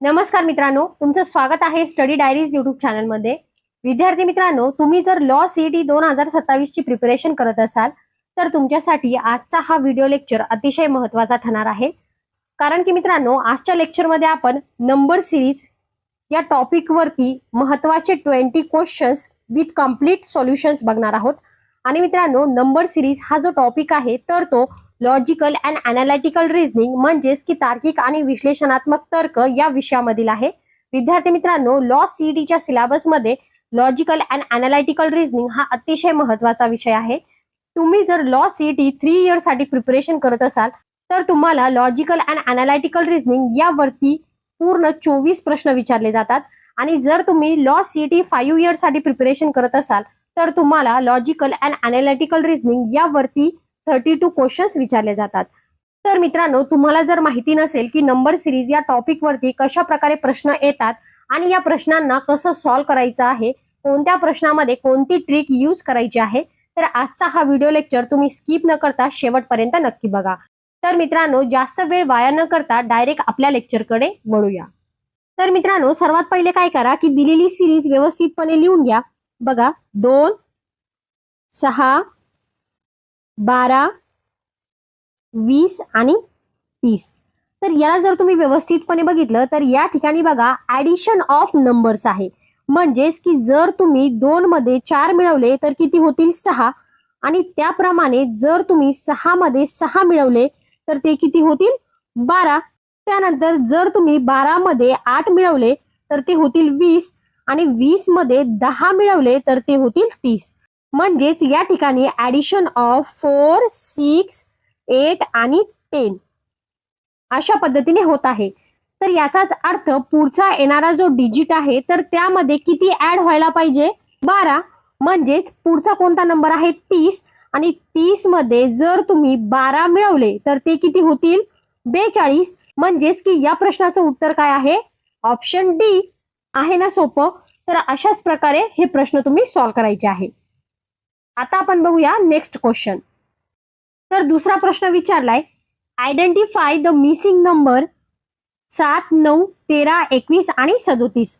नमस्कार मित्रांनो, तुमचं स्वागत आहे स्टडी डायरीज युट्यूब चॅनलमध्ये। विद्यार्थी मित्रांनो, तुम्ही जर लॉ सीईटी 2027 ची प्रिपरेशन करत असाल तर तुमच्यासाठी आजचा हा व्हिडिओ लेक्चर अतिशय महत्त्वाचा ठरणार आहे। कारण की मित्रांनो, आजच्या लेक्चरमध्ये आपण नंबर सिरीज या टॉपिक वरती महत्त्वाचे 20 क्वेश्चन्स विथ कंप्लीट सॉल्युशन्स बघणार आहोत। आणि मित्रांनो, नंबर सिरीज हा जो टॉपिक आहे तर तो लॉजिकल अँड अनालिटिकल रिझनिंग म्हणजेच की तार्किक आणि विश्लेषणात्मक तर्क या विषयामधील आहे। विद्यार्थी मित्रांनो, लॉ सीईटीच्या सिलेबसमध्ये लॉजिकल अँड अनालिटिकल रिझनिंग हा अतिशय महत्त्वाचा विषय आहे। तुम्ही जर लॉ सीईटी 3 इयर साठी प्रिपरेशन करत असाल तर तुम्हाला लॉजिकल अँड अनालिटिकल रिझनिंग यावरती पूर्ण 24 प्रश्न विचारले जातात। आणि जर तुम्ही लॉ सीईटी 5 इयर साठी प्रिपरेशन करत असाल तर तुम्हाला लॉजिकल अँड अनालिटिकल रिझनिंग यावरती 32 क्वेश्चन्स विचारले जातात। तर मित्रांनो, तुम्हाला जर माहिती नसेल की नंबर सिरीज या टॉपिक वरती कशा प्रकारे प्रश्न येतात आणि या प्रश्नांना कसं सॉल्व्ह करायचं आहे, कोणत्या प्रश्नामध्ये कोणती ट्रिक यूज करायची आहे, तर आजचा हा व्हिडिओ लेक्चर तुम्ही स्किप न करता शेवटपर्यंत नक्की बघा। तर मित्रांनो, जास्त वेळ वाया न करता डायरेक्ट आपल्या लेक्चरकडे वळूया। तर मित्रांनो, सर्वात पहिले काय करा की दिलेली सिरीज व्यवस्थितपणे लिहून घ्या। बघा, 2, 6, 12, 20 आणि 30। तर याला जर तुम्ही व्यवस्थितपणे बघितलं तर या ठिकाणी बघा ऍडिशन ऑफ नंबर्स आहे। म्हणजेच की जर तुम्ही 2 मध्ये 4 मिळवले तर किती होतील 6, आणि त्याप्रमाणे जर तुम्ही 6 मध्ये 6 मिळवले तर ते किती होतील 12। त्यानंतर जर तुम्ही 12 मध्ये 8 मिळवले तर ते होतील 20, आणि 20 मध्ये 10 मिळवले तर ते होतील 30। म्हणजेच या ठिकाणी ऍडिशन ऑफ 4, 6, 8 आणि 10 अशा पद्धतीने होत आहे। तर याचाच अर्थ पुढचा येणारा जो डिजिट आहे तर त्यामध्ये किती ऍड व्हायला पाहिजे 12। म्हणजेच पुढचा कोणता नंबर आहे 30, आणि 30 मध्ये जर तुम्ही 12 मिळवले तर ते किती होतील 42। म्हणजेच की या प्रश्नाचं उत्तर काय आहे, ऑप्शन डी आहे ना सोपं। तर अशाच प्रकारे हे प्रश्न तुम्ही सॉल्व्ह करायचे आहे। आता आपण बघूया नेक्स्ट क्वेश्चन। तर दुसरा प्रश्न विचारलाय, आयडेंटिफाय द मिसिंग नंबर 7, 9, 13, 21 आणि 37।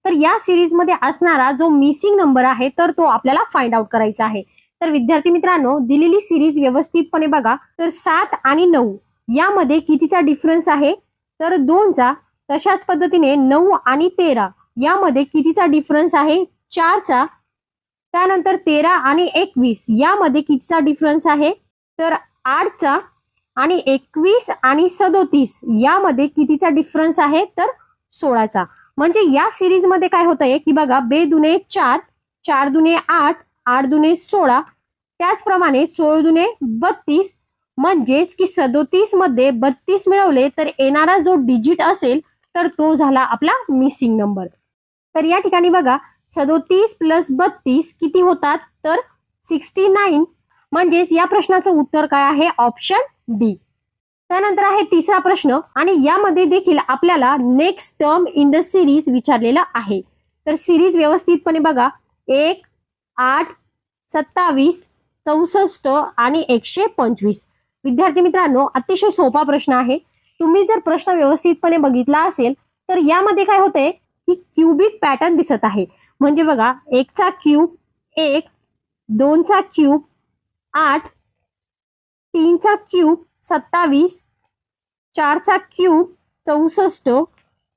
तर या सिरीज मध्ये असणारा जो मिसिंग नंबर आहे तर तो आपल्याला फाइंड आउट करायचा आहे। तर विद्यार्थी मित्रांनो, दिलेली सिरीज व्यवस्थितपणे बघा। तर 7 आणि 9 यामध्ये कितीचा डिफरन्स आहे, तर 2चा। तशाच पद्धतीने 9 आणि 13 यामध्ये कितीचा डिफरन्स आहे 4चा। त्यानंतर 13 आणि 21 यामध्ये कितीचा डिफरन्स आहे, तर 8चा। आणि 21 आणि 37 यामध्ये कितीचा डिफरन्स आहे, तर 16चा। म्हणजे या सिरीज मध्ये काय होतंय की बघा, 2 दुने 4, 4 दुने 8, 8 दुने 16, त्याचप्रमाणे 16 दुने 32। म्हणजेच की 37 मध्ये 32 मिळवले तर येणारा जो डिजिट असेल तर तो झाला आपला मिसिंग नंबर। तर या ठिकाणी बघा, 37 प्लस 32 किती होतात, तर 69। म्हणजेच या प्रश्नाचं उत्तर काय आहे, ऑप्शन डी। त्यानंतर आहे तिसरा प्रश्न, आणि यामध्ये देखील आपल्याला next term in the series विचारलेला आहे। तर सिरीज व्यवस्थितपणे बघा, 1, 8, 27, 64 आणि 125। विद्यार्थी मित्रांनो, अतिशय सोपा प्रश्न आहे। तुम्ही जर प्रश्न व्यवस्थितपणे बघितला असेल तर यामध्ये काय होतंय की क्यूबिक पॅटर्न दिसत आहे। म्हणजे बघा, 1 चा क्यूब 1, 2 चा क्यूब 8, 3 चा क्यूब 27, 4 चा क्यूब 64,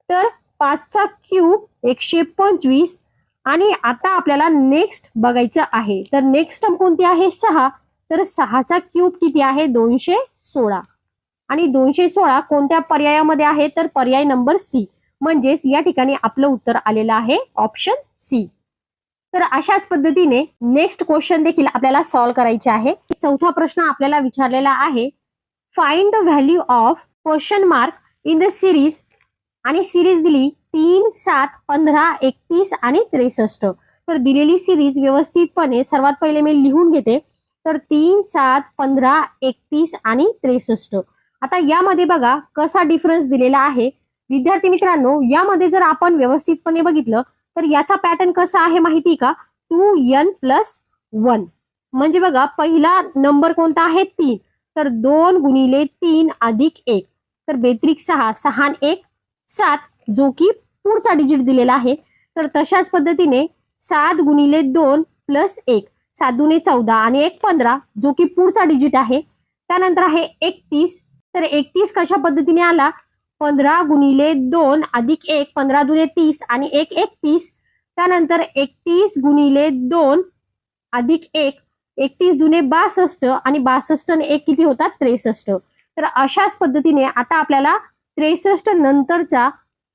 तर 5 चा क्यूब 125। आणि आता आपल्याला नेक्स्ट बघायचं आहे। तर नेक्स्ट टर्म कोणती आहे 6, तर 6 चा क्यूब किती आहे 216, आणि 216 कोणत्या पर्यायामध्ये आहे, तर पर्याय नंबर सी। म्हणजेच या ठिकाणी आपलं उत्तर आलेलं आहे ऑप्शन सी। तर अशाच पद्धतीने नेक्स्ट क्वेश्चन देखील आपल्याला सॉल्व्ह करायचे आहे। चौथा प्रश्न आपल्याला विचारलेला आहे, find the value of question mark in the series, आणि सिरीज दिली 3, 7, 15, 31 आणि 63। तर दिलेली सिरीज व्यवस्थितपणे सर्वात पहिले मी लिहून घेते। तर 3, 7, 15, 31 आणि 63। आता यामध्ये बघा कसा डिफरन्स दिलेला आहे। विद्यार्थी मित्रांनो, यामध्ये जर आपण व्यवस्थितपणे बघितलं तर याचा पॅटर्न कसा आहे माहिती का, 2n+1। म्हणजे बघा, पहिला नंबर कोणता आहे 3, तर 2 गुणिले 3 अधिक 1, तर बेत्रिक 6, 6 आणि 1 7, जो की पुढचा डिजिट दिलेला आहे. तर तशाच पद्धतीने 7 गुणिले 2 प्लस 1, 7 दुणे 14 आणि 1 15, जो की पुढचा डिजिट आहे. त्यानंतर आहे 31. तर 31 कशा पद्धतीने आला, 15 गुणिले 2 अधिक 1, 15 दुणे 30 आणि 1 31. त्यानंतर 31 गुणिले 2 अधिक 1, 31 दुणे 62 आणि 62 आणि 1 किती होतात, 63. तर अशाच पद्धतीने आता आपल्याला 63 नंतरचा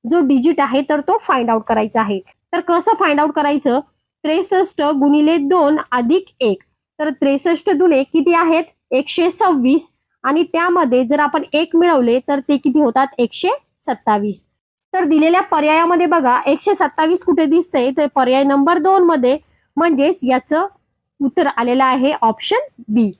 जो डिजिट आहे तर तो फाइंड आउट करायचा आहे. तर कसं फाइंड आउट करायचं, 63 गुणिले 2 अधिक 1. तर 63 दुणे किती आहेत, 126 आणि त्यामध्ये जर आपण 1 मिळवले तर ते किती होतात, 127. तर दिलेल्या पर्यायामध्ये बघा 127 कुठे दिसतंय, तर पर्याय नंबर 2 मध्ये, म्हणजेच याचं उत्तर आलेलं आहे ऑप्शन बी.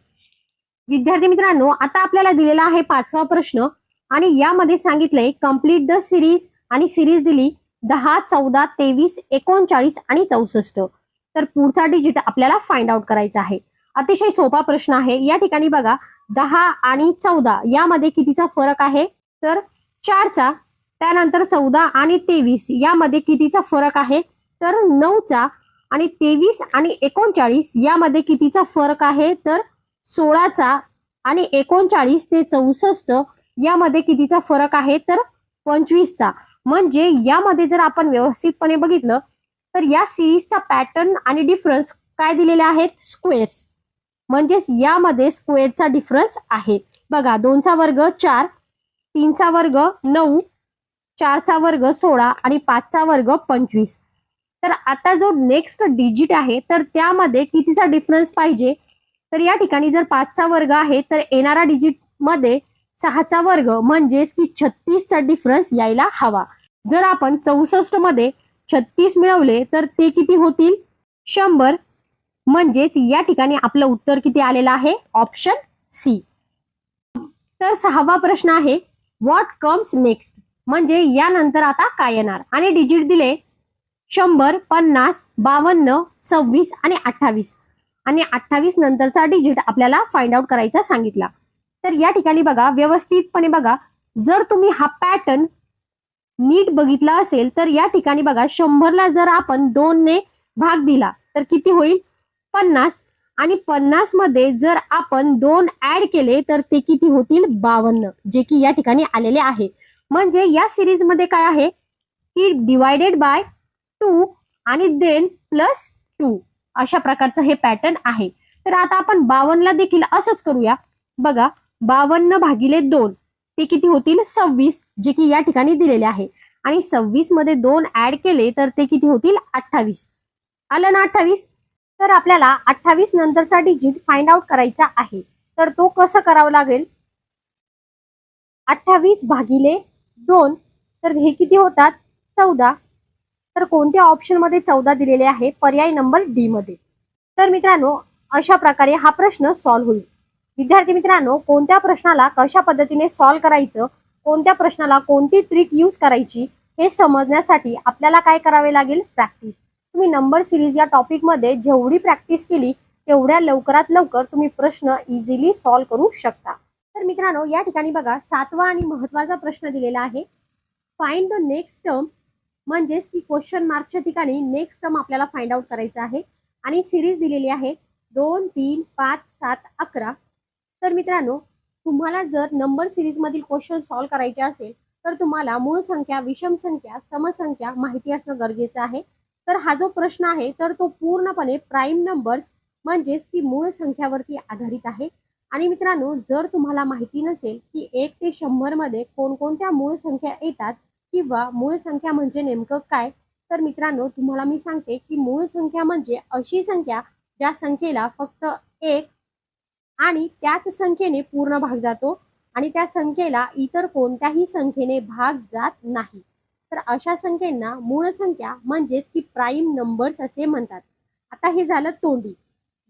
विद्यार्थी मित्रांनो, आता आपल्याला दिलेला आहे 5वा प्रश्न आणि यामध्ये सांगितलंय कंप्लीट द सिरीज आणि सिरीज दिली 10, 14, 23, 39 आणि 64. तर पुढचा डिजिट आपल्याला फाइंड आउट करायचा आहे. अतिशय सोपा प्रश्न आहे. या ठिकाणी बघा 10 आणि 14 यामध्ये कितीचा फरक आहे, तर 4चा. त्यानंतर 14 आणि 23 यामध्ये कितीचा फरक आहे, तर 9चा. आणि 23 आणि 39 यामध्ये कितीचा फरक आहे, तर 16चा. आणि 39 ते 64 यामध्ये कितीचा फरक आहे, तर 25चा. म्हणजे यामध्ये जर आपण व्यवस्थितपणे बघितलं तर या सिरीजचा पॅटर्न आणि डिफरन्स काय दिलेले आहेत, स्क्वेअर्स. म्हणजेच यामध्ये स्क्वेअरचा डिफरन्स आहे. बघा 2चा वर्ग 4, 3चा वर्ग 9, 4चा वर्ग 16 आणि 5चा वर्ग 25. तर आता जो नेक्स्ट डिजिट आहे तर त्यामध्ये कितीचा डिफरन्स पाहिजे, तर या ठिकाणी जर 5चा वर्ग आहे तर येणारा डिजिट मध्ये 6चा वर्ग म्हणजेच की 36चा डिफरन्स यायला हवा. जर आपण 64 मध्ये 36 मिळवले तर ते किती होतील, 100. म्हणजेच या ठिकाणी आपलं उत्तर किती आलेलं आहे, ऑप्शन सी. तर 6वा प्रश्न आहे व्हॉट कम्स नेक्स्ट, म्हणजे यानंतर आता काय येणार. आणि डिजिट दिले 100, 50, 52, 26 आणि 28. आणि 28 नंतरचा डिजिट आपल्याला फाइंड आउट करायचा सांगितला. तर या ठिकाणी बघा व्यवस्थितपणे बघा, जर तुम्ही हा पॅटर्न नीट बघितला असेल तर या ठिकाणी बघा 100ला जर आपण 2 ने भाग दिला तर किती होईल, 50. आणि 50 मध्ये जर आपण 2 ऍड केले तर ते किती होतील, 52, जे की या ठिकाणी आलेले आहे. म्हणजे या सिरीज मध्ये काय आहे की डिवायडेड बाय 2 आणि देन प्लस 2 अशा प्रकारचं हे पॅटर्न आहे. तर आता आपण 52ला देखील असंच करूया. बघा 52 भागिले 2 ते किती होतील, 26, जे की या ठिकाणी दिलेले आहे. आणि 26 मध्ये 2 ऍड केले तर ते किती होतील, 28. आलं ना 28. तर आपल्याला 28 नंतरचा डिजिट फाइंड आउट करायचा आहे. तर तो कसं करावं लागेल, 28 भागिले 2 तर हे किती होतात, 14. तर कोणत्या ऑप्शन मध्ये 14 दिलेले आहे, पर्याय नंबर डी मध्ये. तर मित्रांनो अशा प्रकारे हा प्रश्न सॉल्व्ह होईल. विद्यार्थी मित्रांनो, कोणत्या प्रश्नाला कशा पद्धतीने सॉल्व्ह करायचं, कोणत्या प्रश्नाला कोणती ट्रिक यूज करायची हे समजण्यासाठी आपल्याला काय करावे लागेल, प्रॅक्टिस. तुम्ही नंबर सिरीज या टॉपिक मध्ये जेवढी प्रॅक्टिस केली तेवढ्या लवकरात लवकर तुम्ही प्रश्न इझिली सॉल्व्ह करू शकता. तर मित्रांनो या ठिकाणी बघा 7वा आणि महत्त्वाचा प्रश्न दिलेला आहे, फाइंड द नेक्स्ट टर्म. म्हणजेच की क्वेश्चन मार्कच्या ठिकाणी नेक्स्ट टर्म आपल्याला फाइंड आउट करायचं आहे. आणि सिरीज दिलेली आहे 2, 3, 5, 7, 11. तर मित्रांनो तुम्हाला जर नंबर सिरीज मधील क्वेश्चन सॉल्व्ह करायचे असेल तर तुम्हाला मूळ संख्या, विषम संख्या, समसंख्या माहिती असणं गरजेचं आहे. तर हा जो प्रश्न आहे तर तो पूर्णपणे प्राईम नंबर्स म्हणजेच की मूळ संख्यावरती आधारित आहे. आणि मित्रांनो जर तुम्हाला माहिती नसेल की 1 ते 100 मध्ये कोणकोणत्या मूळ संख्या येतात किंवा मूळ संख्या म्हणजे नेमकं काय, तर मित्रांनो तुम्हाला मी सांगते की मूळ संख्या म्हणजे अशी संख्या ज्या संख्येला फक्त 1 आणि त्याच संख्येने पूर्ण भाग जातो आणि त्या संख्येला इतर कोणत्याही संख्येने भाग जात नाही. तर अशा संख्येंना मूळ संख्या म्हणजेच की प्राईम नंबर्स असे म्हणतात. आता हे झालं तोंडी.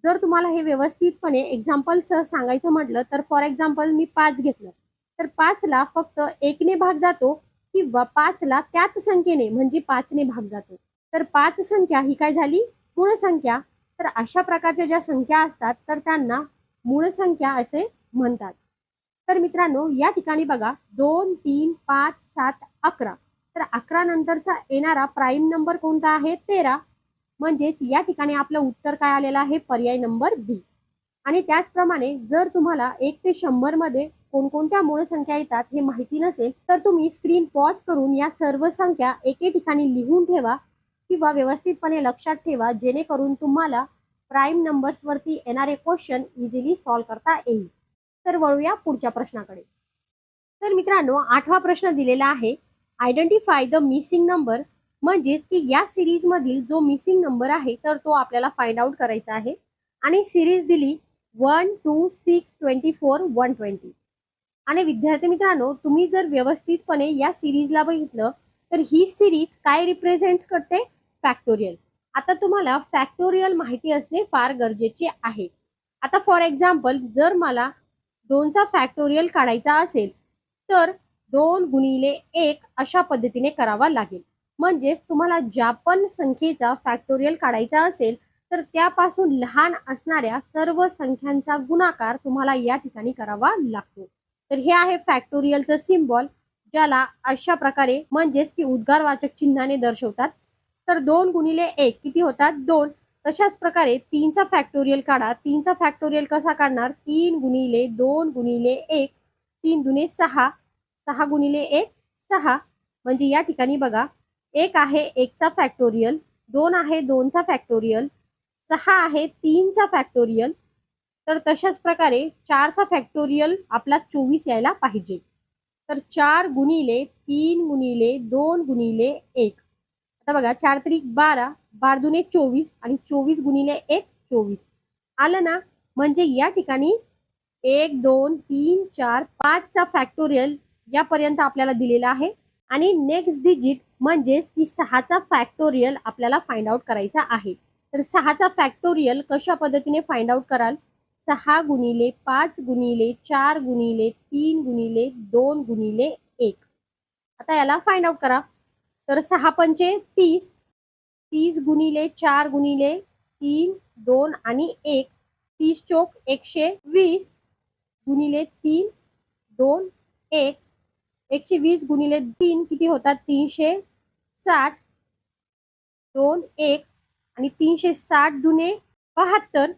जर तुम्हाला हे व्यवस्थितपणे एक्झाम्पल सह सांगायचं म्हटलं तर फॉर एक्झाम्पल मी 5 घेतलं तर 5ला फक्त 1 ने भाग जातो किंवा 5ला त्याच संख्येने म्हणजे 5 ने भाग जातो. तर 5 संख्या ही काय झाली, मूळ संख्या. तर अशा प्रकारच्या ज्या संख्या असतात तर त्यांना मूळ संख्या असे म्हणतात. तर मित्रांनो या ठिकाणी बघा 2, 3, 5, 7, 11. तर 11 नंतरचा येणारा प्राईम नंबर कोणता आहे? 13. म्हणजेच या ठिकाणी आपलं उत्तर काय आलेलं आहे? पर्याय नंबर बी. आणि त्याचप्रमाणे जर तुम्हाला 1 ते 100 मध्ये कोणकोणत्या मूळ संख्या येतात हे माहिती नसेल तर तुम्ही स्क्रीन पॉज करून या सर्व संख्या एके ठिकाणी लिहून ठेवा किंवा व्यवस्थितपणे लक्षात ठेवा, जेणेकरून तुम्हाला प्राईम नंबर्स वरती येणारे क्वेश्चन इझिली सॉल्व्ह करता येईल. तर वळूया पुढच्या प्रश्नाकडे. तर मित्रांनो, 8वा प्रश्न दिलेला आहे, आयडेंटिफाय द मिसिंग नंबर. म्हणजेच की या सिरीज मधील जो मिसिंग नंबर आहे तर तो आपल्याला फाइंड आउट करायचा आहे. आणि सिरीज दिली 1 2 6 24 120. आणि विद्यार्थी मित्रांनो, तुम्ही जर व्यवस्थितपणे या सिरीजला बघितलं तर ही सिरीज काय रिप्रेझेंट करते? फॅक्टोरियल. आता तुम्हाला फॅक्टोरियल माहिती असणे फार गरजेचे आहे. आता फॉर एक्झाम्पल, जर मला 2चा फॅक्टोरियल काढायचा असेल तर 2 गुणिले 1 अशा पद्धतीने करावा लागेल. म्हणजेच तुम्हाला ज्या पण संख्येचा फॅक्टोरियल काढायचा असेल तर त्यापासून लहान असणाऱ्या सर्व संख्यांचा गुणाकार तुम्हाला या ठिकाणी करावा लागतो. तर हे आहे फॅक्टोरियलचं सिम्बॉल, ज्याला अशा प्रकारे म्हणजेच की उद्गारवाचक चिन्हाने दर्शवतात. तर 2 गुणिले 1 किती होतात? 2. तशाच प्रकारे 3चा फॅक्टोरियल काढा. 3चा फॅक्टोरियल कसा काढणार? 3 गुणिले 2 गुणिले 1, 3 दुने 6, 6 गुणिले 1 6. म्हणजे या ठिकाणी बघा, 1 आहे 1चा फॅक्टोरियल, 2 आहे 2चा फॅक्टोरियल, 6 आहे 3चा फॅक्टोरियल. तर तशाच प्रकारे 4चा फॅक्टोरियल आपला 24 यायला पाहिजे. तर 4 गुणिले 3 गुणिले 2 गुणिले 1. आता बघा, 4 त्रिक 12, 12 दुने 24 आणि 24 गुणिले 1 24. आलं ना? म्हणजे या ठिकाणी 1 2 3 4 5चा फॅक्टोरियल यापर्यंत आपल्याला दिलेला आहे. आणि नेक्स्ट डिजिट म्हणजेच की 6चा फॅक्टोरियल आपल्याला फाइंड आउट करायचा आहे. तर 6चा फॅक्टोरियल कशा पद्धतीने फाइंड आउट कराल? 6 गुणिले 5 गुणिले 4 गुणिले 3 गुणिले 2 गुणिले 1. आता याला फाइंड आउट करा. तर 6 पंचे 30, 30 गुणिले 4 गुणिले 3 2 आणि 1, 30 चोक 120 गुणिले 3 2 1, 120 गुणिले 3 किती होतात? 360 2 1 आणि 360 दुने 72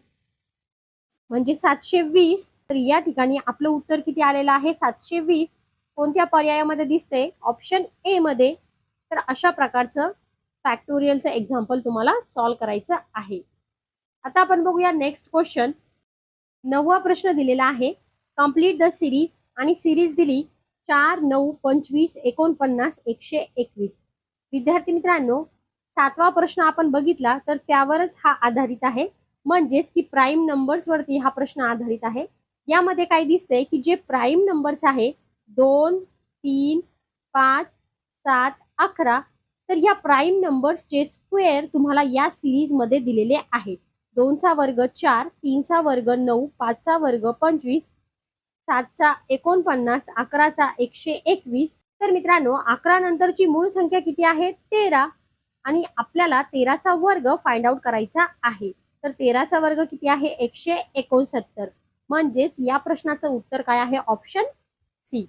म्हणजे 720. तर या ठिकाणी आपलं उत्तर किती आलेलं आहे? 720. कोणत्या पर्यायामध्ये दिसते? ऑप्शन ए मध्ये. तर अशा प्रकारचं फॅक्टोरियलचं एक्झाम्पल तुम्हाला सॉल्व्ह करायचं आहे. आता आपण बघूया नेक्स्ट क्वेश्चन. 9वा प्रश्न दिलेला आहे, कंप्लीट द सिरीज. आणि सिरीज दिली 4 9 25 49 121. विद्यार्थी मित्रांनो, 7वा प्रश्न आपण बघितला तर त्यावरच हा आधारित आहे. म्हणजेच की प्राईम नंबर्स वरती हा प्रश्न आधारित आहे. यामध्ये काय दिसतंय की जे प्राईम नंबर्स आहे 2 3 5 7 11, तर या प्राईम नंबर्सचे स्क्वेअर तुम्हाला या सिरीज मध्ये दिलेले आहेत. 2चा वर्ग 4, 3चा वर्ग 9, 5चा वर्ग 25, 7चा 49, 11चा 121. तर मित्रांनो, 11 नंतरची मूळ संख्या किती आहे? 13. आणि आपल्याला 13चा वर्ग फाइंड आउट करायचा आहे. तर 13चा वर्ग किती आहे? 169. म्हणजेच या प्रश्नाचं उत्तर काय आहे? Option C.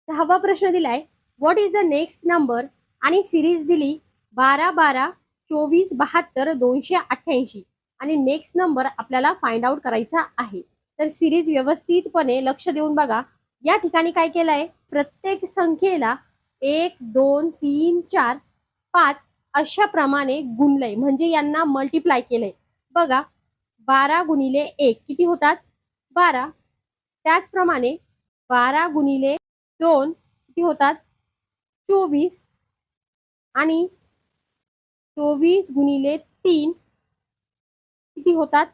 10वा प्रश्न दिलाय, what is the next number. आणि सिरीज दिली 12 12 24 72 288. आणि नेक्स्ट नंबर आपल्याला फाइंड आउट करायचा आहे. तर सिरीज व्यवस्थितपणे लक्ष देऊन बघा. या ठिकाणी काय केलंय? प्रत्येक संख्येला 1 2 3 4 5 अशा प्रमाणे गुणलंय, म्हणजे यांना मल्टिप्लाय केलंय. बघा, 12 गुणिले 1 किती होतात? 12. त्याचप्रमाणे 12 गुणिले 2 किती होतात? 24. आणि 24 गुणिले 3 किती होतात?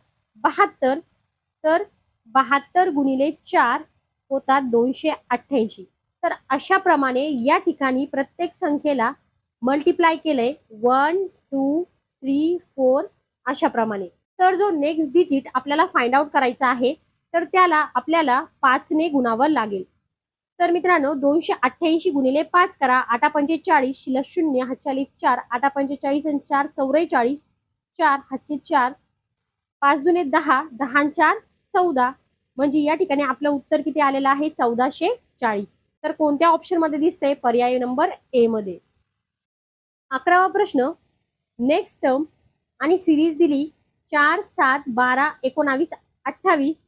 72. तर 72 गुणिले 4 होतात 288. तर अशा प्रमाणे या ठिकाणी प्रत्येक संख्येला मल्टिप्लाय केलंय 1 2 3 4 अशा प्रमाणे. तर जो नेक्स्ट डिजिट आपल्याला फाइंड आउट करायचा आहे तर त्याला आपल्याला 5 ने गुणावं लागेल. तर मित्रांनो, 288 गुणिले 5 करा. 8 पंचे 40, शिल्लक 0, हातच्याली 4, 8 पंचे 40 आणि 4 44, 4 हातचे 4, 5 दुने 10, 10 आणि 4 14. म्हणजे या ठिकाणी आपलं उत्तर किती आलेलं आहे? 1440. तर कोणत्या ऑप्शन मध्ये दिसतंय? पर्याय नंबर ए मध्ये. 11वा प्रश्न, नेक्स्ट टर्म आणि सिरीज दिली 4, 7, 12, 19, 28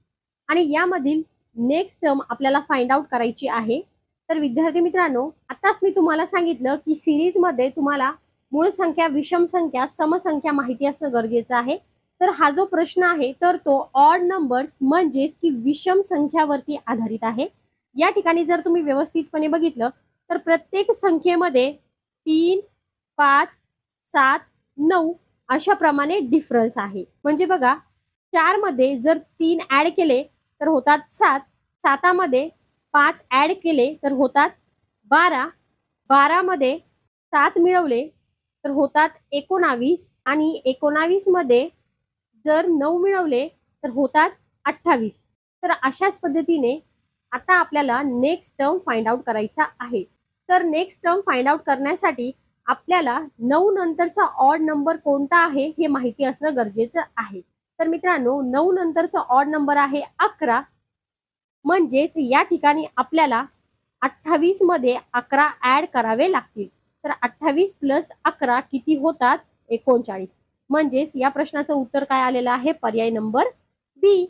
आणि यामधील नेक्स्ट टर्म आपल्याला फाइंड आउट करायची आहे. तर विद्यार्थी मित्रांनो, आताच मी तुम्हाला सांगितलं की सिरीज मध्ये तुम्हाला मूळ संख्या, विषम संख्या, समसंख्या माहिती असणं गरजेचं आहे. तर हा जो प्रश्न आहे तर तो ऑड नंबर्स म्हणजेच की विषम संख्यावरती आधारित आहे. या ठिकाणी जर तुम्ही व्यवस्थितपणे बघितलं तर प्रत्येक संख्येमध्ये 3, 5, 7, 9 अशा प्रमाणे डिफरन्स आहे. म्हणजे बघा, 4 मध्ये जर 3 ऍड केले तर होतात 7, 7 मध्ये 5 ऍड केले तर होतात 12, 12 मध्ये 7 मिळवले तर होतात 19 आणि 19 मध्ये जर 9 मिळवले तर होतात 28. तर अशाच पद्धतीने आता आपल्याला नेक्स्ट टर्म फाइंड आउट करायचा आहे. तर नेक्स्ट टर्म फाइंड आउट करण्यासाठी आपल्याला 9 नंतरचा ऑड नंबर कोणता आहे हे माहिती असणं गरजेचं आहे. तर मित्रांनो, 9 नंतरचा ऑड नंबर आहे 11. म्हणजेच या ठिकाणी आपल्याला 28 मध्ये 11 ऍड करावे लागतील. तर 28 प्लस 11 किती होतात? 39. म्हणजेच या प्रश्नाचं उत्तर काय आलेलं आहे? पर्याय नंबर बी.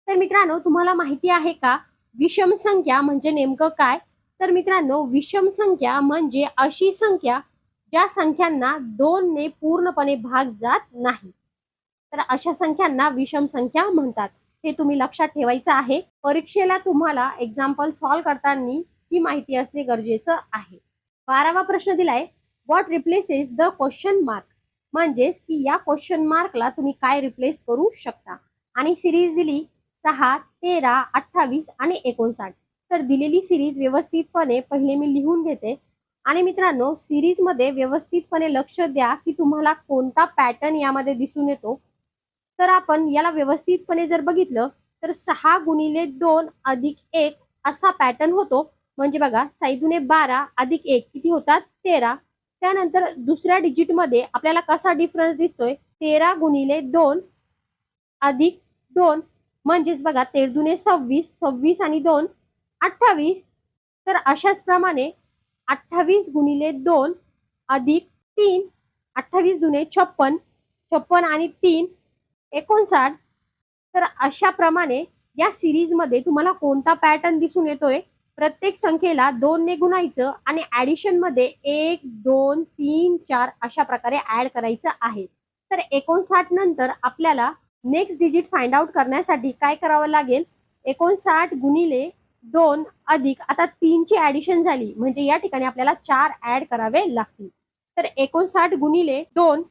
तर मित्रांनो, तुम्हाला माहिती आहे का विषम संख्या म्हणजे नेमकं काय? तर मित्रांनो, विषम संख्या म्हणजे अशी संख्या ज्या संख्यांना 2 ने पूर्णपणे भाग जात नाही. तर अशा संख्यांना विषम संख्या म्हणतात. हे तुम्ही लक्षात ठेवायचं आहे. परीक्षेला तुम्हाला एक्झाम्पल सॉल्व्ह करताना ही माहिती असणे गरजेचं आहे. 12वा प्रश्न दिलाय, what replaces the question mark. म्हणजेच की या क्वेश्चन मार्कला तुम्ही काय रिप्लेस करू शकता. आणि सिरीज दिली 6, 13, 28 आणि 59. तर दिलेली सिरीज व्यवस्थितपणे पहिले मी लिहून घेते. आणि मित्रांनो, सिरीज मध्ये व्यवस्थितपणे लक्ष द्या की तुम्हाला कोणता पॅटर्न यामध्ये दिसून येतो. तर आपण याला व्यवस्थितपणे जर बघितलं तर 6 गुणिले 2 अधिक 1 असा पॅटर्न होतो. म्हणजे बघा, 6 दुने 12 अधिक 1 किती होतात? 13. त्यानंतर दुसऱ्या डिजिट मध्ये आपल्याला कसा डिफरन्स दिसतोय? 13 गुणिले 2 अधिक 2 म्हणजेच बघा, 13 दुने 26, 26 आणि 2 28. तर अशाच प्रमाणे 28 गुणिले 2 अधिक 3, 28 दुने 56, 56 आणि 3 59. तर अशा प्रमाणे या सिरीज मध्ये तुम्हाला कोणता पॅटर्न दिसून येतोय? प्रत्येक संख्येला 2 ने गुणायचं आणि ऍडिशन मध्ये 1, 2, 3, 4 अशा प्रकारे ऍड करायचं आहे. तर 59 नंतर आपल्याला नेक्स्ट डिजिट फाइंड आउट करण्यासाठी काय करावं लागेल? 59 गुणिले 2 अधिक आता 3 ची ऍडिशन झाली म्हणजे या ठिकाणी आपल्याला 4 ऍड करावे लागतील. तर 59 गुणिले 2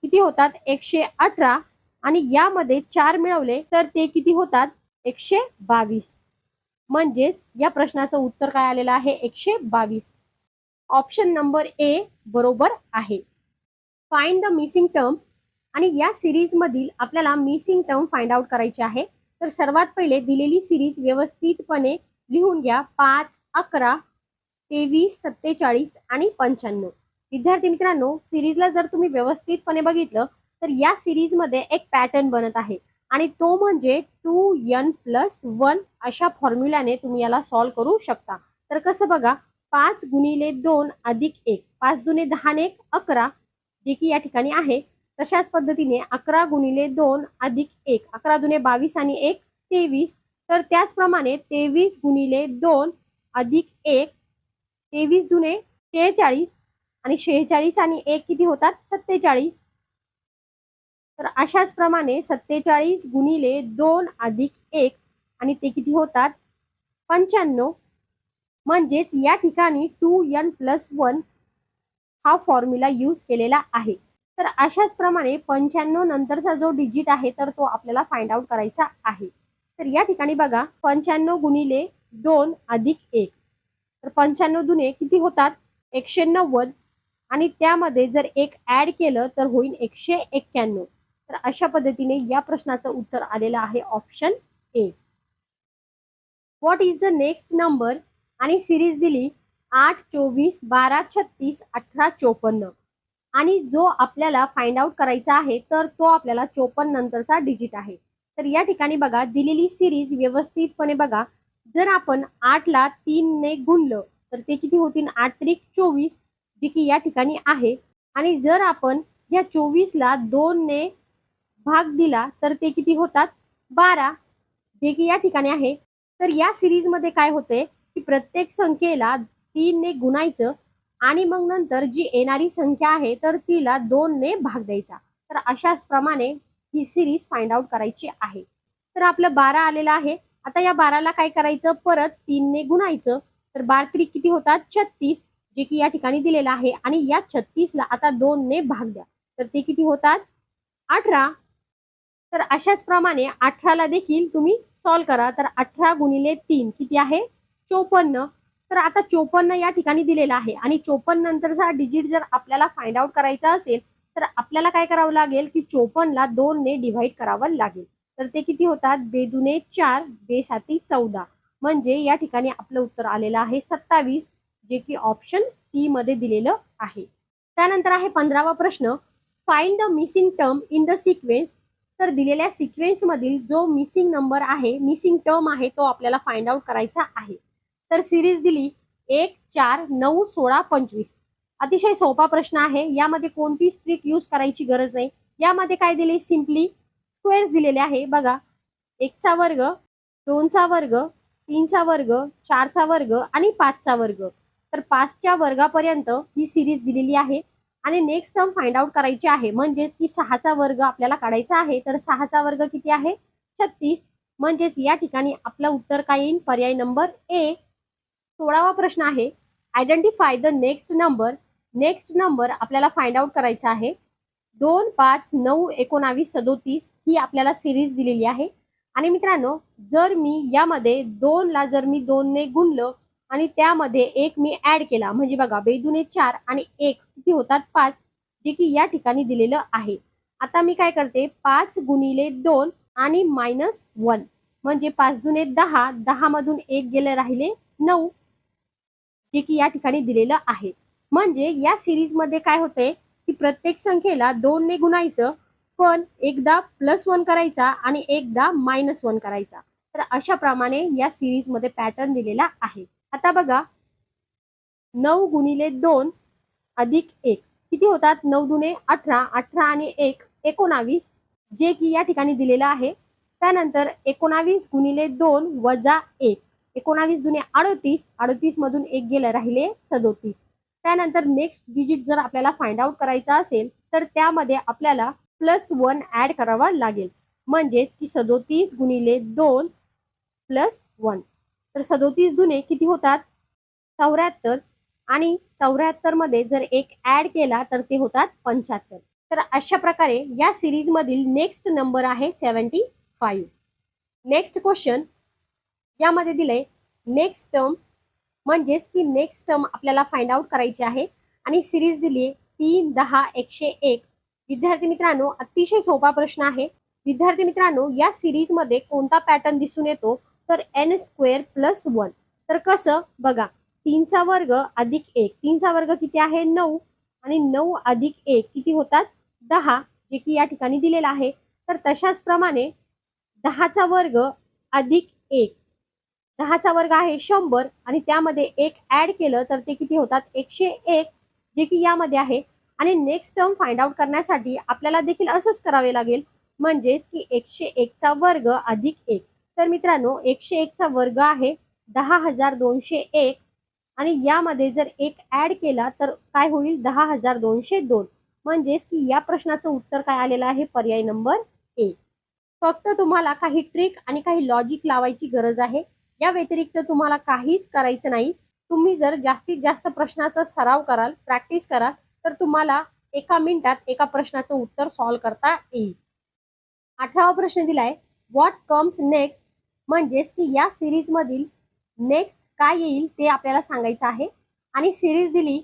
किती होतात? 118 आणि यामध्ये 4 मिळवले तर ते किती होतात? 122. म्हणजेच या प्रश्नाचं उत्तर काय आलेलं आहे? 122. ऑप्शन नंबर ए बरोबर आहे. Find the missing term. आणि या सिरीज मधील आपल्याला मिसिंग टर्म फाइंड आउट करायची आहे. तर सर्वात पहिले दिलेली सिरीज व्यवस्थितपणे लिहून घ्या. 5, 11, 23, 47 आणि 95. विद्यार्थी मित्रांनो, सिरीजला जर तुम्ही व्यवस्थितपणे बघितलं तर या सिरीज मध्ये एक पॅटर्न बनत आहे आणि तो म्हणजे 2n+1 अशा फॉर्म्युल्याने तुम्ही याला सॉल्व्ह करू शकता. तर कसं बघा, 5 गुणिले 2 अधिक 1, 5 दुने 10 ने 11 जे की या ठिकाणी आहे. तशाच पद्धतीने 11 गुणिले 2 अधिक 1, 11 दुने 22 आणि 1 23. तर त्याचप्रमाणे 23 गुणिले 2 अधिक 1, 23 दुने 46 आणि 46 आणि 1 किती होतात? 47. तर अशाच प्रमाणे 47 गुणिले 2 अधिक 1 आणि ते किती होतात? 95. म्हणजेच या ठिकाणी 2n+1 हा फॉर्म्युला यूज केलेला आहे. तर अशाच प्रमाणे 95 नंतरचा जो डिजिट आहे तर तो आपल्याला फाइंड आउट करायचा आहे. तर या ठिकाणी बघा, 95 गुणिले 2 अधिक 1, तर 95 दुने किती होतात? 190 आणि त्यामध्ये जर 1 ऍड केलं तर होईल 191. तर अशा पद्धतीने या प्रश्नाचं उत्तर आलेलं आहे option A. What is the next number. आणि सिरीज दिली 8, 24, 12, 36, 18, 54 आणि जो आपल्याला फाइंड आउट करायचा आहे तर तो आपल्याला 54 नंतरचा डिजिट आहे. तर या ठिकाणी बघा, दिलेली सिरीज व्यवस्थितपणे बघा. जर आपण 8 ला 3 ने गुणलं तर ते किती होतील? 8 त्रिक 24 जे की या ठिकाणी आहे. आणि जर आपण या 24 ला 2 ने भाग दिला तर ते किती होतात 12, जे की या ठिकाणी आहे. तर या सिरीज मध्ये काय होते की प्रत्येक संख्येला 3 ने गुणायचं आणि मग नंतर जी येणारी संख्या आहे तर तिला 2 ने भाग द्यायचा. तर अशाच प्रमाणे ही सिरीज फाइंड आउट करायची आहे. तर आपलं 12 आलेलं आहे. आता या 12ला काय करायचं, परत 3 ने गुणायचं. तर 12 किती होतात 36, जे की या ठिकाणी दिलेलं आहे. आणि या 36 ला आता 2 ने भाग द्या, तर ते किती होतात 18. तर अशाच प्रमाणे 18 ला देखील तुम्ही सॉल्व करा. तर 18 गुणिले 3 किती आहे 54. तर आता 54 या ठिकाणी दिलेला आहे आणि 54 नंतरचा डिजिट जर आपल्याला फाइंड आउट करायचा असेल तर आपल्याला काय करावं लागेल की 54 ला 2 ने डिव्हाइड करावं लागेल. तर ते किती होतात 2 दुने 4, 2 साती 14. म्हणजे या ठिकाणी आपलं उत्तर आलेलं आहे 27, जे की ऑप्शन सी मध्ये दिलेलं आहे. त्यानंतर आहे 15वा प्रश्न, find the missing term in the sequence. तर दिलेल्या सिक्वेन्स मधील जो मिसिंग नंबर आहे, मिसिंग टर्म आहे, तो आपल्याला फाइंड आउट करायचा आहे. तर सिरीज दिली 1, 4, 9, 16, 25. अतिशय सोपा प्रश्न आहे. यामध्ये कोणतीच ट्रिक यूज करायची गरज नाही. यामध्ये काय दिले, सिम्पली स्क्वेअर्स दिलेले आहे. बघा 1 चा वर्ग, 2 चा वर्ग, 3 चा वर्ग, 4 चा वर्ग आणि 5 चा वर्ग. तर 5 च्या वर्गापर्यंत ही सिरीज दिलेली आहे आणि नेक्स्ट टर्म फाइंड आउट करायची आहे. म्हणजेच की 6 चा वर्ग आपल्याला काढायचा आहे. तर 6 चा वर्ग किती आहे 36. म्हणजेच या ठिकाणी आपलं उत्तर काय येईल, पर्याय नंबर ए. 16वा प्रश्न आहे, identify the next number. Next number आपल्याला फाइंड आउट करायचा आहे. 2, 5, 9, 19, 37 ही आपल्याला सिरीज दिलेली आहे. आणि मित्रांनो, जर मी यामध्ये 2 ला जर मी 2 ने गुणलं आणि त्यामध्ये 1 मी ऍड केला, म्हणजे बघा 2 दुने 4 आणि 1 किती होतात 5, जे की या ठिकाणी दिलेलं आहे. आता मी काय करते, 5 गुणिले 2 आणि -1, म्हणजे 5 दुने 10, 10 मधून 1 गेले, राहिले 9, जे की या ठिकाणी दिलेलं आहे. म्हणजे या सिरीज मध्ये काय होते की प्रत्येक संख्येला 2 ने गुणायचं, पण एकदा +1 करायचा आणि एकदा -1 करायचा. तर अशा प्रमाणे या सिरीज मध्ये पॅटर्न दिलेला आहे. आता बघा 9 गुणिले 2 अधिक 1 किती होतात, 9 दुने 18, 18 आणि 1 19, जे की या ठिकाणी दिलेलं आहे. त्यानंतर 19 गुणिले 2 वजा 1, 19 दुने 38, 38 मधून 1 गेलं, राहिले 37. त्यानंतर नेक्स्ट डिजिट जर आपल्याला फाइंड आउट करायचा असेल तर त्यामध्ये आपल्याला +1 ऍड करावा लागेल. म्हणजेच की 37 गुणिले 2 +1. तर 37 दुने किती होतात 74 आणि 74 मध्ये जर 1 ऍड केला तर ते होतात 75. तर अशा प्रकारे या सिरीज मधील नेक्स्ट नंबर आहे 75. नेक्स्ट क्वेश्चन, यामध्ये दिले नेक्स्ट टर्म, म्हणजेच की नेक्स्ट टर्म आपल्याला फाइंड आउट करायची आहे आणि सिरीज दिली 3, 10, 101. विद्यार्थी मित्रांनो, अतिशय सोपा प्रश्न आहे. विद्यार्थी मित्रांनो, या सिरीज मध्ये कोणता पॅटर्न दिसून येतो, तर n² + 1. तर कसं बघा, 3 चा वर्ग अधिक 1, 3 चा वर्ग किती आहे 9 आणि 9 अधिक 1 किती होतात 10, जे की या ठिकाणी दिलेलं आहे. तर तशाच प्रमाणे 10 चा वर्ग अधिक 1, 10 चा वर्ग आहे 100 आणि त्यामध्ये 1 ऍड केलं तर ते किती होतात 101, जे की यामध्ये आहे. आणि नेक्स्ट टर्म फाइंड आउट करण्यासाठी आपल्याला देखील असंच करावे लागेल. म्हणजेच की 101 चा वर्ग अधिक 1. तर मित्रांनो, 101 चा वर्ग आहे 10,201 आणि यामध्ये जर 1 ऍड केला तर काय होईल 10,202. म्हणजेच की या प्रश्नाचं उत्तर काय आलेलं आहे, पर्याय नंबर ए. फक्त तुम्हाला काही ट्रिक आणि काही लॉजिक लावायची गरज आहे. या व्यतिरिक्त तुम्हाला काहीच करायचं नाही. तुम्ही जर जास्तीत जास्त प्रश्नाचा सराव कराल, प्रॅक्टिस कराल, तर तुम्हाला एका मिनिटात एका प्रश्नाचं उत्तर सॉल्व्ह करता येईल. 18वा प्रश्न दिलाय, व्हॉट कम्स नेक्स्ट. म्हणजेच की या सिरीज मधील नेक्स्ट काय येईल ते आपल्याला सांगायचं आहे. आणि सिरीज दिली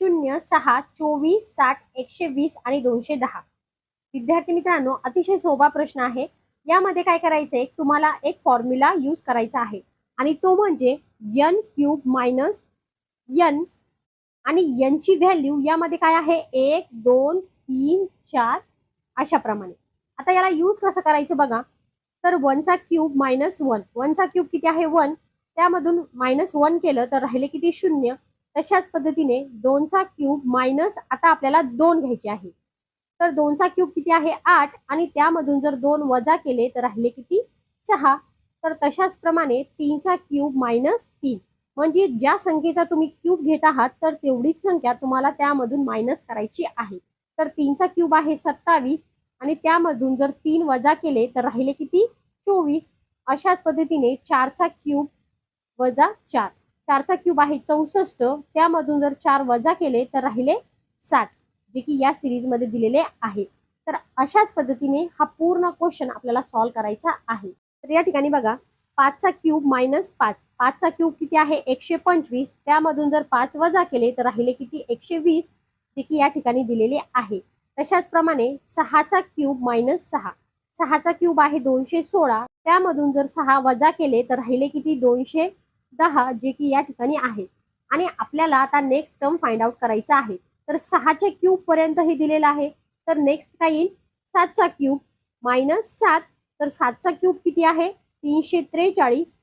0, 6, 24, 60, 120 आणि 210. विद्यार्थी मित्रांनो, अतिशय सोपा प्रश्न आहे. यामध्ये काय करायचंय, तुम्हाला एक फॉर्म्युला यूज करायचा आहे आणि तो म्हणजे n³ - n. आणि n ची व्हॅल्यू यामध्ये काय आहे 1, 2, 3, 4 अशा प्रमाणे. आता याला यूज कसं करायचं बघा, तर 1 चा क्यूब -1, 1 चा क्यूब किती आहे 1, त्यामधून -1 केलं तर राहिले किती 0. तशाच पद्धतीने 2चा क्यूब मायनस आता आपल्याला 2 घ्यायचे आहे. तर 2चा क्यूब किती आहे 8 आणि त्यामधून जर 2 वजा केले तर राहिले किती 6. तर तशाच प्रमाणे 3चा क्यूब मायनस 3 म्हणजे ज्या संख्येचा तुम्ही क्यूब घेत आहात तर तेवढीच संख्या तुम्हाला त्यामधून मायनस करायची आहे. तर 3चा क्यूब आहे 27 आणि त्यामधून जर 3 वजा केले तर राहिले किती 24. अशाच पद्धतीने 4चा क्यूब वजा 4, 4चा क्यूब आहे 64, त्यामधून जर 4 वजा केले तर राहिले 60, जे की या सिरीजमध्ये दिलेले आहे. तर अशाच पद्धतीने हा पूर्ण क्वेश्चन आपल्याला सॉल्व्ह करायचा आहे. तर या ठिकाणी बघा 5चा क्यूब मायनस 5, 5चा क्यूब किती आहे 125, त्यामधून जर 5 वजा केले तर राहिले किती 120, जे की या ठिकाणी दिलेले आहे. तशाच प्रमाणे 6चा क्यूब मायनस 6, 6चा क्यूब आहे 216, त्यामधून जर 6 वजा केले तर राहिले किती 210, जे की या ठिकाणी आहे. आणि आपल्याला आता नेक्स्ट टर्म फाइंड आउट करायचा आहे. तर 6च्या क्यूब पर्यंत हे दिलेलं आहे. तर नेक्स्ट काय येईल 7चा क्यूब मायनस 7, तर 7चा क्यूब किती आहे 343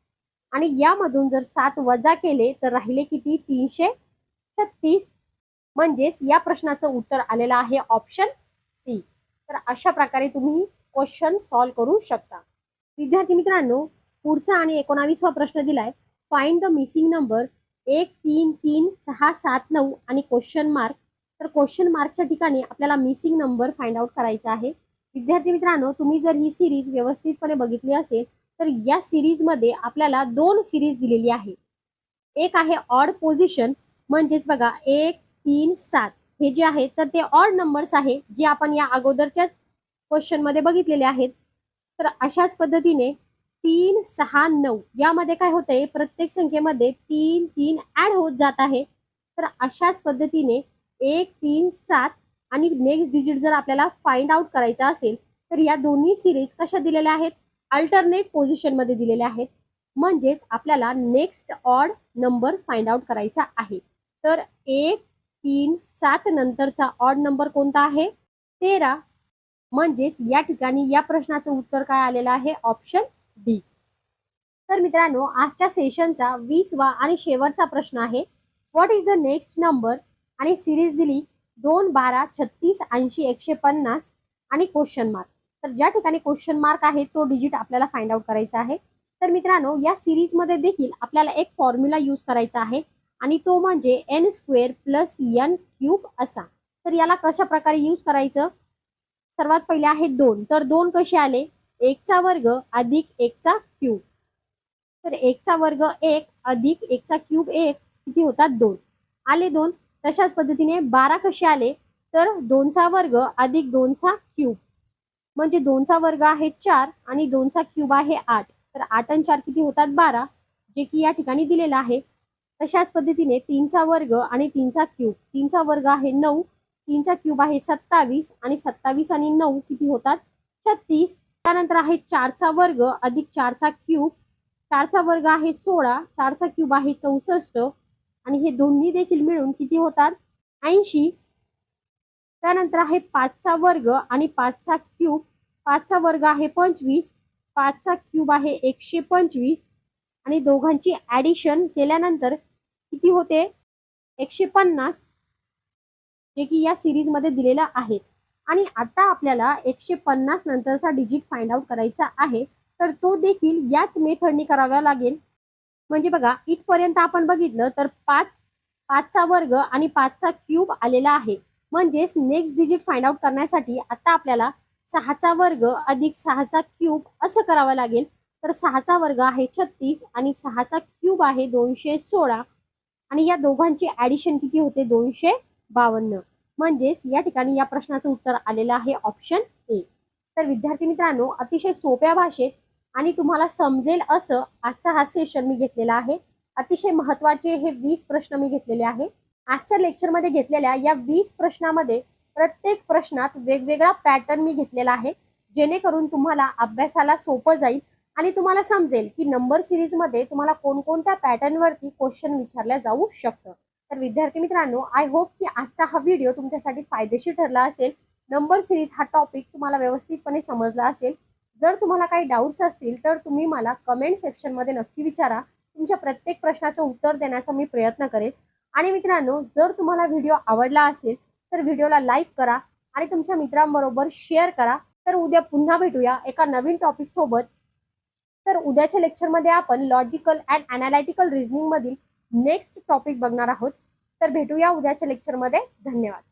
आणि यामधून जर 7 वजा केले तर राहिले किती 336. म्हणजेच या प्रश्नाचं उत्तर आलेलं आहे ऑप्शन सी. तर अशा प्रकारे तुम्ही क्वेश्चन सॉल्व्ह करू शकता. विद्यार्थी मित्रांनो, पुढचा आणि 19वा प्रश्न दिलाय फाइंड द मिसिंग नंबर 1 3 3 6 7 9 आणि क्वेश्चन मार्क. तर क्वेश्चन मार्कच्या ठिकाणी आपल्याला मिसिंग नंबर फाइंड आउट करायचा आहे. विद्यार्थी मित्रांनो, तुम्ही जर ही सिरीज व्यवस्थितपणे बघितली असेल तर या सिरीजमध्ये आपल्याला 2 सिरीज दिलेली आहे. एक आहे ऑड पोझिशन, म्हणजेच बघा 1 3 7 हे जे आहे तर ते ऑड नंबर्स आहे जे आपण या अगोदरच्याच क्वेश्चन मध्ये बघितलेले आहेत. तर अशाच पद्धतीने 3 6 9 यामध्ये काय होतंय प्रत्येक संख्येमध्ये 3 3 ऍड होत जात आहे. तर अशाच पद्धतीने 1 3 7 आणि नेक्स्ट डिजिट जर आपल्याला फाइंड आउट करायचा असेल तर या दोन्ही सिरीज कशा दिलेल्या आहेत अल्टरनेट पोझिशन मध्ये दिलेल्या आहेत. म्हणजेच आपल्याला next odd number find out करायचा आहे. तर 1 3 7 नंतरचा ऑड नंबर कोणता आहे 13. म्हणजेच या ठिकाणी या प्रश्नाचं उत्तर काय आलेलं आहे ऑप्शन डी. तर मित्रांनो, आजच्या सेशनचा 20वा आणि शेवटचा प्रश्न आहे what is the next number आणि सिरीज दिली 2 12 36 80 150 आणि क्वेश्चन मार्क. तर ज्या ठिकाणी क्वेश्चन मार्क आहे तो डिजिट आपल्याला फाइंड आउट करायचा आहे. तर मित्रांनो, या सिरीज मध्ये देखील आपल्याला एक फॉर्म्युला यूज करायचा आहे आणि तो म्हणजे n square plus n cube असा. तर याला कशा प्रकारे यूज करायचं, सर्वात पहिले आहे 2. तर 2 कसे आले 1 चा वर्ग अधिक 1 चा क्यूब. तर 1 चा वर्ग 1 अधिक 1 चा क्यूब 1 किती होतात 2 आले 2. तशाच पद्धतीने 12 कसे आले तर 2 चा वर्ग अधिक 2 चा क्यूब म्हणजे 2 चा वर्ग आहे 4 आणि 2 चा क्यूब आहे 8. तर 8 आणि 4 किती होतात 12, जे की या ठिकाणी दिलेलं आहे. तशाच पद्धतीने 3 चा वर्ग आणि 3 चा क्यूब, 3 चा वर्ग आहे 9, 3 चा क्यूब आहे 27 आणि 27 आणि 9 किती होतात 36. त्यानंतर आहे 4 चा वर्ग अधिक 4 चा क्यूब, 4 चा वर्ग आहे 16, 4 चा क्यूब आहे 64 आणि हे दोन्ही देखील मिळून किती होतात 80. त्यानंतर आहे 5 चा वर्ग आणि 5 चा क्यूब, 5 चा वर्ग आहे 25, 5 चा क्यूब आहे 125 आणि दोघांची ऍडिशन केल्यानंतर किती होते 150, जे की या सिरीज मध्ये दिलेला आहे. आणि आता आपल्याला 150 नंतरचा डिजिट फाइंड आउट करायचा आहे. तर तो देखील याच मेथडने करावा लागेल. म्हणजे बघा इथपर्यंत आपण बघितलं तर 5 चा वर्ग आणि 5 चा क्यूब आलेला आहे. म्हणजेच नेक्स्ट डिजिट फाइंड आउट करण्यासाठी आता आपल्याला 6 चा वर्ग अधिक 6 चा क्यूब असं करावं लागेल. तर 6 चा वर्ग आहे 36 आणि 6 चा क्यूब आहे 216 आणि या दोघांची ऍडिशन किती होते 252. म्हणजेच या ठिकाणी या प्रश्नाचं उत्तर आलेलं आहे ऑप्शन ए. तर विद्यार्थी मित्रांनो, अतिशय सोप्या भाषेत आणि तुम्हाला समजेल असं आजचा हा सेशन मी घेतलेला आहे. अतिशय महत्त्वाचे हे 20 प्रश्न मी घेतलेले आहे. आजच्या लेक्चरमध्ये घेतलेल्या या 20 प्रश्नामध्ये प्रत्येक प्रश्नात वेगवेगळा पॅटर्न मी घेतलेला आहे, जेणेकरून तुम्हाला अभ्यासाला सोपं जाईल आणि तुम्हाला समजेल की नंबर सिरीजमध्ये तुम्हाला कोणकोणत्या पॅटर्नवरती क्वेश्चन विचारल्या जाऊ शकतं. तर विद्यार्थी मित्रांनो, आय होप की आजचा हा व्हिडिओ तुमच्यासाठी फायदेशीर ठरला असेल. नंबर सिरीज हा टॉपिक तुम्हाला व्यवस्थितपणे समजला असेल. जर तुम्हाला काही डाऊट्स असतील तर तुम्ही मला कमेंट सेक्शनमध्ये नक्की विचारा. तुमच्या प्रत्येक प्रश्नाचं उत्तर देण्याचा मी प्रयत्न करेन. आणि मित्रांनो, जर तुम्हाला व्हिडिओ आवडला असेल तर व्हिडिओला लाईक करा आणि तुमच्या मित्रांबरोबर शेअर करा. तर उद्या पुन्हा भेटूया एका नवीन टॉपिक सोबत. तर उद्याच्या लेक्चरमध्ये आपण लॉजिकल अँड अनालिटिकल रिझनिंग मधील नेक्स्ट टॉपिक बघणार आहोत. तर भेटूया उद्याच्या लेक्चरमध्ये. धन्यवाद.